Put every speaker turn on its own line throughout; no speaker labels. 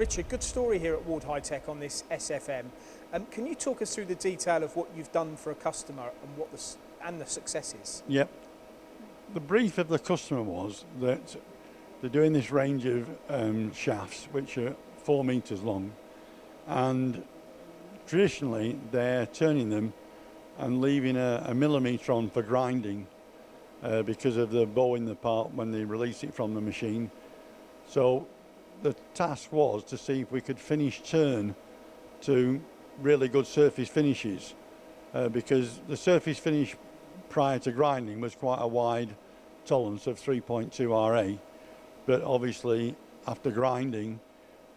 Richard, good story here at Ward High Tech on this SFM. Can you talk us through the detail of what you've done for a customer and the successes?
Yep. The brief of the customer was that they're doing this range of shafts which are 4 metres long, and traditionally they're turning them and leaving a millimetre on for grinding because of the bow in the part when they release it from the machine. So the task was to see if we could finish turn to really good surface finishes, because the surface finish prior to grinding was quite a wide tolerance of 3.2 RA, but obviously after grinding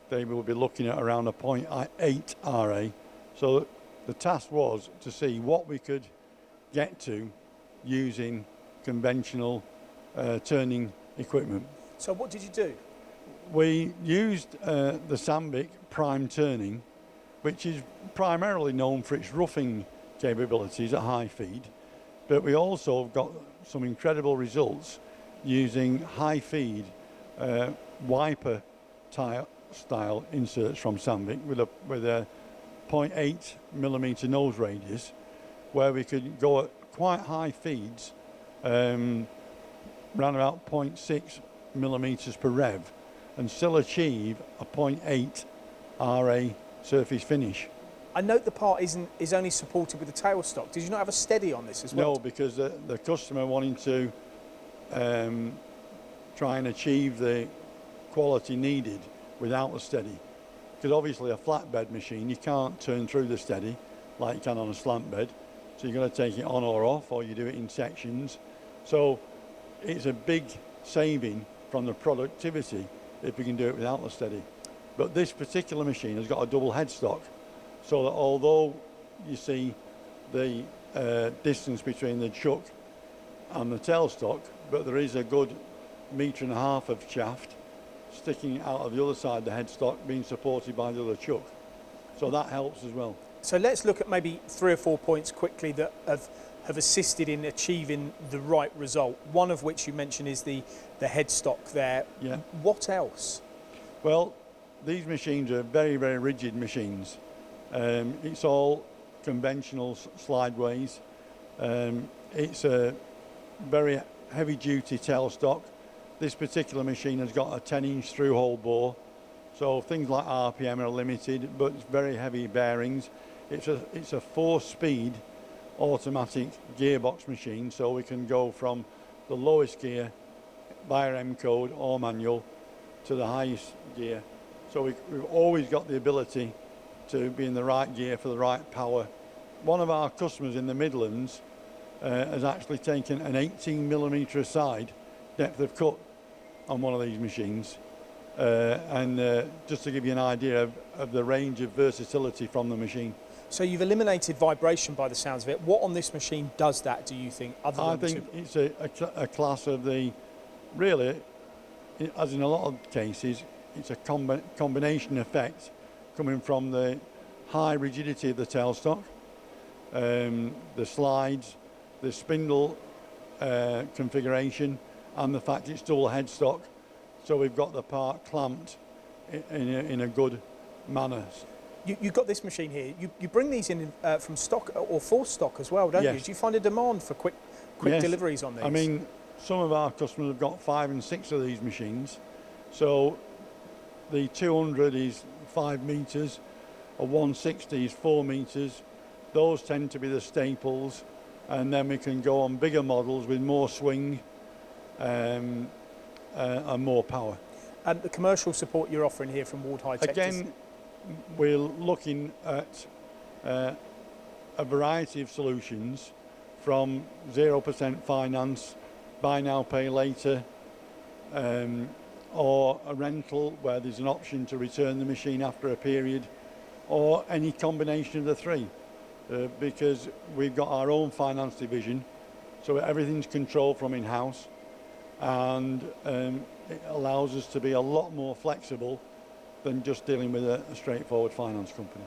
they will be looking at around a 0.8 RA. So the task was to see what we could get to using conventional turning equipment.
So what did you do?
We used the Sandvik prime turning, which is primarily known for its roughing capabilities at high feed, but we also got some incredible results using high feed wiper style inserts from Sandvik with a 0.8 millimetre nose radius, where we could go at quite high feeds, around about 0.6 millimetres per rev, and still achieve a 0.8 RA surface finish.
I note the part is only supported with the tailstock. Did you not have a steady on this as well?
No, because the customer wanting to try and achieve the quality needed without the steady. Because obviously a flatbed machine, you can't turn through the steady like you can on a slant bed. So you're going to take it on or off, or you do it in sections. So it's a big saving from the productivity if we can do it without the steady. But this particular machine has got a double headstock, so that although you see the distance between the chuck and the tailstock, but there is a good 1.5 metres of shaft sticking out of the other side of the headstock being supported by the other chuck. So that helps as well.
So let's look at maybe 3 or 4 points quickly that have assisted in achieving the right result. One of which you mentioned is the headstock there.
Yeah.
What else?
Well, these machines are very, very rigid machines. It's all conventional slideways. It's a very heavy duty tailstock. This particular machine has got a 10-inch through-hole bore, so things like RPM are limited, but it's very heavy bearings. It's a 4-speed automatic gearbox machine, so we can go from the lowest gear via M code or manual to the highest gear. So we've always got the ability to be in the right gear for the right power. One of our customers in the Midlands has actually taken an 18 millimetre aside depth of cut on one of these machines, and just to give you an idea of the range of versatility from the machine.
So you've eliminated vibration by the sounds of it. What on this machine does that, do you think?
I think it's a class of the, really, as in a lot of cases, it's a combination effect coming from the high rigidity of the tailstock, the slides, the spindle configuration, and the fact it's dual headstock. So we've got the part clamped in a good manner.
You've got this machine here. You bring these in from stock or for stock as well, don't you? Do you find a demand for quick deliveries on these?
I mean, some of our customers have got 5 and 6 of these machines. So the 200 is 5 metres, a 160 is 4 metres. Those tend to be the staples, and then we can go on bigger models with more swing and more power.
And the commercial support you're offering here from Ward High Tech?
Again, we're looking at a variety of solutions, from 0% finance, buy now, pay later, or a rental where there's an option to return the machine after a period, or any combination of the three, because we've got our own finance division, so everything's controlled from in-house, and it allows us to be a lot more flexible than just dealing with a straightforward finance company.